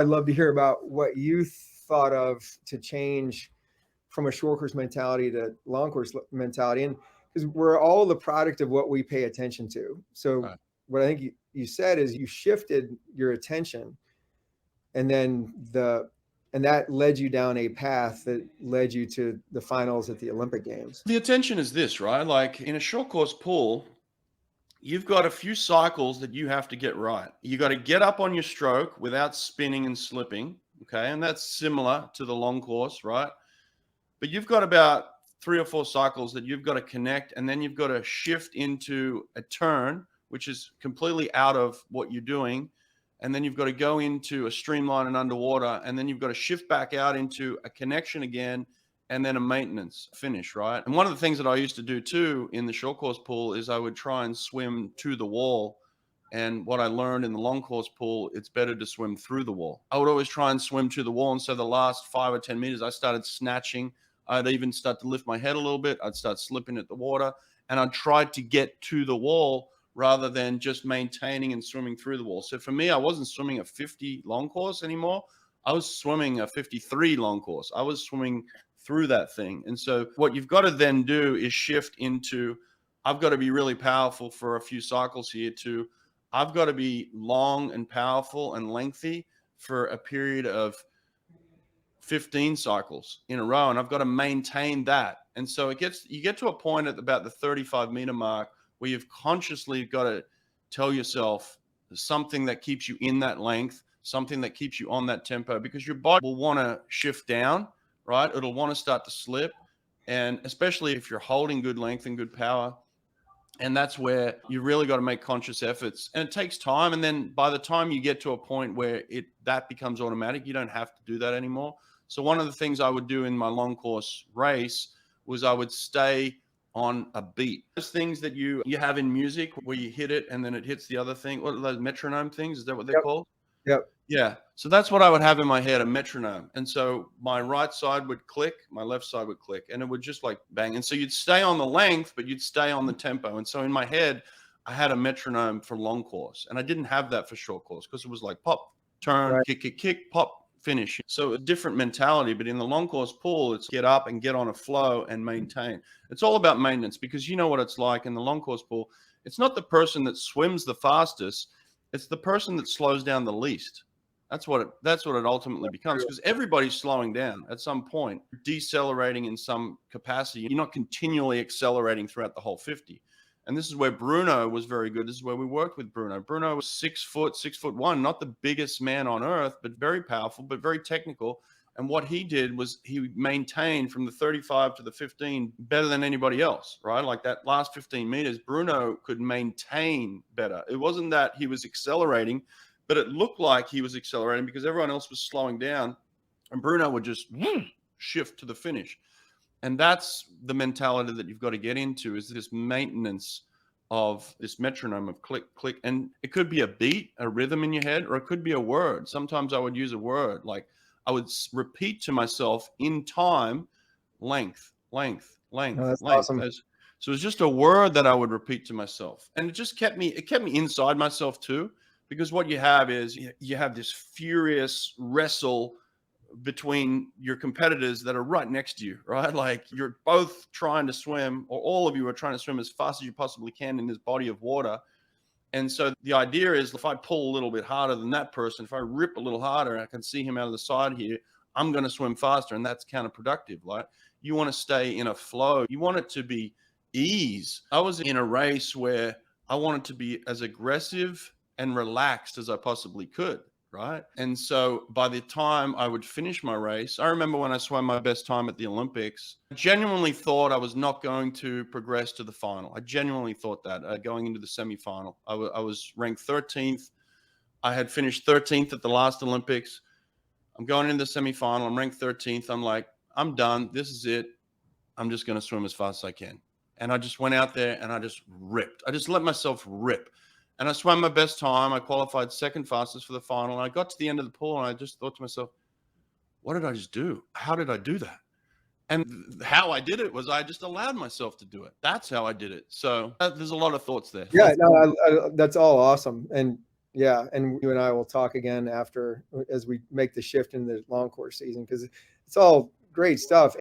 I'd love to hear about what you thought of to change from a short course mentality to long course mentality. And because we're all the product of what we pay attention to. So Right. what I think you said is you shifted your attention, and then and that led you down a path that led you to the finals at the Olympic Games. The attention is this, right? Like in a short course pool, you've got a few cycles that you have to get right. You got to get up on your stroke without spinning and slipping. Okay. And that's similar to the long course, right? But you've got about 3 or 4 cycles that you've got to connect, and then you've got to shift into a turn, which is completely out of what you're doing. And then you've got to go into a streamline and underwater, and then you've got to shift back out into a connection again, and then a maintenance finish, right? And one of the things that I used to do too in the short course pool is I would try and swim to the wall. And what I learned in the long course pool, it's better to swim through the wall. I would always try and swim to the wall. And so the last 5 or 10 meters, I started snatching. I'd even start to lift my head a little bit. I'd start slipping at the water, and I'd try to get to the wall rather than just maintaining and swimming through the wall. So for me, I wasn't swimming a 50 long course anymore. I was swimming a 53 long course. I was swimming through that thing. And so what you've got to then do is shift into, I've got to be really powerful for a few cycles here too. I've got to be long and powerful and lengthy for a period of 15 cycles in a row, and I've got to maintain that. And so you get to a point at about the 35-meter mark where you've consciously got to tell yourself something that keeps you in that length, something that keeps you on that tempo, because your body will want to shift down, right? It'll want to start to slip. And especially if you're holding good length and good power. And that's where you really got to make conscious efforts, and it takes time. And then by the time you get to a point where that becomes automatic, you don't have to do that anymore. So one of the things I would do in my long course race was I would stay on a beat. Those things that you have in music where you hit it and then it hits the other thing. What are those metronome things? Is that what they're Yep. called? Yep. Yeah. So that's what I would have in my head, a metronome. And so my right side would click, my left side would click, and it would just like bang. And so you'd stay on the length, but you'd stay on the tempo. And so in my head, I had a metronome for long course, and I didn't have that for short course because it was like pop, turn, Right. kick, kick, kick, pop, finish. So a different mentality. But in the long course pool, it's get up and get on a flow and maintain. It's all about maintenance, because you know what it's like in the long course pool. It's not the person that swims the fastest. It's the person that slows down the least. That's what it ultimately becomes, because everybody's slowing down at some point, decelerating in some capacity. You're not continually accelerating throughout the whole 50. And this is where Bruno was very good. This is where we worked with Bruno. Bruno was 6'1", not the biggest man on earth, but very powerful, but very technical. And what he did was he maintained from the 35 to the 15 better than anybody else, right? Like that last 15 meters, Bruno could maintain better. It wasn't that he was accelerating, but it looked like he was accelerating because everyone else was slowing down, and Bruno would just shift to the finish. And that's the mentality that you've got to get into, is this maintenance of this metronome of click, click. And it could be a beat, a rhythm in your head, or it could be a word. Sometimes I would use a word. Like I would repeat to myself in time, length, length, length, Oh, that's length. awesome. So it's just a word that I would repeat to myself. And it kept me inside myself too. Because what you have is you have this furious wrestle between your competitors that are right next to you, right? Like you're both trying to swim, or all of you are trying to swim as fast as you possibly can in this body of water. And so the idea is, if I pull a little bit harder than that person, if I rip a little harder, I can see him out of the side here, I'm going to swim faster. And that's counterproductive. Like you want to stay in a flow. You want it to be ease. I was in a race where I wanted to be as aggressive and relaxed as I possibly could, right? And so by the time I would finish my race, I remember when I swam my best time at the Olympics, I genuinely thought I was not going to progress to the final. I genuinely thought that going into the semifinal. I was ranked 13th. I had finished 13th at the last Olympics. I'm going into the semifinal. I'm ranked 13th. I'm like, I'm done. This is it. I'm just going to swim as fast as I can. And I just went out there and I just ripped. I just let myself rip. And I swam my best time. I qualified second fastest for the final. And I got to the end of the pool and I just thought to myself, what did I just do? How did I do that? And how I did it was I just allowed myself to do it. That's how I did it. So there's a lot of thoughts there. Yeah, no, that's all awesome. And Yeah, and you and I will talk again after as we make the shift in the long course season, because it's all great stuff.